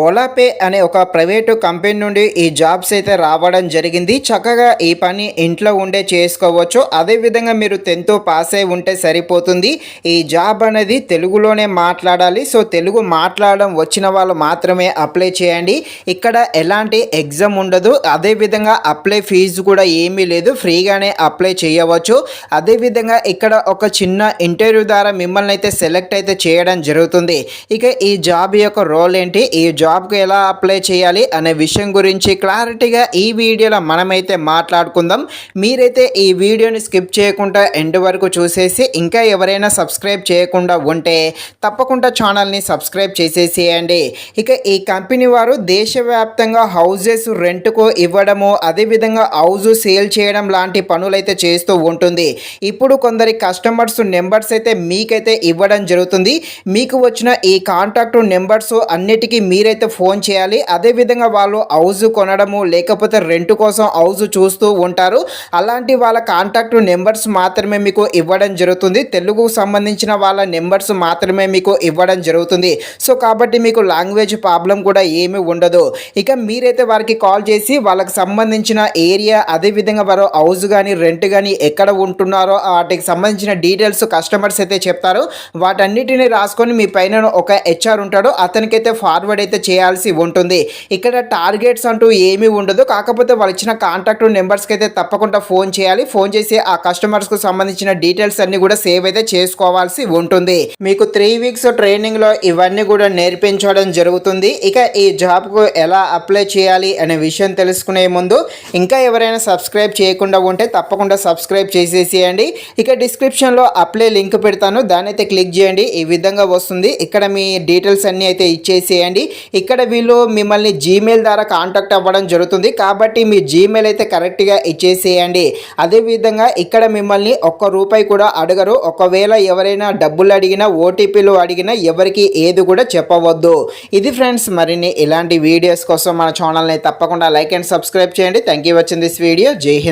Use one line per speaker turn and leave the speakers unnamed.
Ola pay అనే ఒక private company నుండి ఈ జాబ్స్ అయితే రావడం జరిగింది. చక్కగా ఈ పని ఇంట్లో ఉండే చేసుకోవచ్చు. అదేవిధంగా మీరు 10th పాస్ అయి ఉంటే సరిపోతుంది. ఈ జాబ్ అనేది తెలుగులోనే మాట్లాడాలి. సో తెలుగు మాట్లాడడం వచ్చిన వాళ్ళు మాత్రమే అప్లై చేయండి. ఇక్కడ ఎలాంటి ఎగ్జామ్ ఉండదు. అదేవిధంగా అప్లై ఫీజు కూడా ఏమీ లేదు. ఫ్రీగానే అప్లై చేయవచ్చు. అదేవిధంగా ఇక్కడ ఒక చిన్న ఇంటర్వ్యూ ద్వారా మిమ్మల్ని అయితే సెలెక్ట్ అయితే చేయడం జరుగుతుంది. ఇక ఈ జాబ్ యొక్క రోల్ ఏంటి, ఈ జాబ్కి ఎలా అప్లై చేయాలి అనే విషయం గురించి క్లారిటీగా ఈ వీడియోలో మనమైతే మాట్లాడుకుందాం. మీరైతే ఈ వీడియోని స్కిప్ చేయకుండా ఎండ్ వరకు చూసేసి ఇంకా ఎవరైనా సబ్స్క్రైబ్ చేయకుండా ఉంటే తప్పకుండా ఛానల్ని సబ్స్క్రైబ్ చేసేసేయండి. ఇక ఈ కంపెనీ వారు దేశవ్యాప్తంగా హౌజెస్ రెంట్కు ఇవ్వడము, అదేవిధంగా హౌజ్ సేల్ చేయడం లాంటి పనులైతే చేస్తూ ఉంటుంది. ఇప్పుడు కొందరి కస్టమర్స్ నెంబర్స్ అయితే మీకైతే ఇవ్వడం జరుగుతుంది. మీకు వచ్చిన ఈ కాంటాక్ట్ నెంబర్స్ అన్నిటికీ మీరైతే ఫోన్ చేయాలి. అదేవిధంగా వాళ్ళు హౌజ్ కొనడము లేకపోతే రెంట్ కోసం హౌజ్ చూస్తూ ఉంటారు. అలాంటి వాళ్ళ కాంటాక్ట్ నెంబర్స్ మాత్రమే మీకు ఇవ్వడం జరుగుతుంది. తెలుగుకు సంబంధించిన వాళ్ళ నెంబర్స్ మాత్రమే మీకు ఇవ్వడం జరుగుతుంది. సో కాబట్టి మీకు లాంగ్వేజ్ ప్రాబ్లం కూడా ఏమీ ఉండదు. ఇక మీరైతే వారికి కాల్ చేసి వాళ్ళకి సంబంధించిన ఏరియా, అదేవిధంగా వారు హౌజ్ కానీ రెంట్ కానీ ఎక్కడ ఉంటున్నారో వాటికి సంబంధించిన డీటెయిల్స్ కస్టమర్స్ అయితే చెప్తారు. వాటన్నిటిని రాసుకొని మీ పైన ఒక హెచ్ఆర్ ఉంటాడు, అతనికైతే ఫార్వర్డ్ అయితే చేయాల్సి ఉంటుంది. ఇక్కడ టార్గెట్స్ అంటూ ఏమీ ఉండదు. కాకపోతే వాళ్ళు ఇచ్చిన కాంటాక్ట్ నెంబర్స్కి అయితే తప్పకుండా ఫోన్ చేయాలి. ఫోన్ చేసి ఆ కస్టమర్స్కు సంబంధించిన డీటెయిల్స్ అన్ని కూడా సేవ్ అయితే చేసుకోవాల్సి ఉంటుంది. మీకు 3 వీక్స్ ట్రైనింగ్లో ఇవన్నీ కూడా నేర్పించడం జరుగుతుంది. ఇక ఈ జాబ్కు ఎలా అప్లై చేయాలి అనే విషయం తెలుసుకునే ముందు ఇంకా ఎవరైనా సబ్స్క్రైబ్ చేయకుండా ఉంటే తప్పకుండా సబ్స్క్రైబ్ చేసేసేయండి. ఇక డిస్క్రిప్షన్లో అప్లై లింక్ పెడతాను, దాన్ని అయితే క్లిక్ చేయండి. ఈ విధంగా వస్తుంది. ఇక్కడ మీ డీటెయిల్స్ అన్నీ అయితే ఇచ్చేసేయండి. ఇక్కడ వీళ్ళు మిమ్మల్ని జీమెయిల్ ద్వారా కాంటాక్ట్ అవ్వడం జరుగుతుంది. కాబట్టి మీ జీమెయిల్ అయితే కరెక్ట్గా ఇచ్చేసేయండి. అదేవిధంగా ఇక్కడ మిమ్మల్ని ఒక్క రూపాయి కూడా అడగరు. ఒకవేళ ఎవరైనా డబ్బులు అడిగినా, ఓటీపీలు అడిగినా ఎవరికి ఏది కూడా చెప్పవద్దు. ఇది ఫ్రెండ్స్, మరిన్ని ఇలాంటి వీడియోస్ కోసం మన ఛానల్ని తప్పకుండా లైక్ అండ్ సబ్స్క్రైబ్ చేయండి. Thank you watching this video. జై హింద్.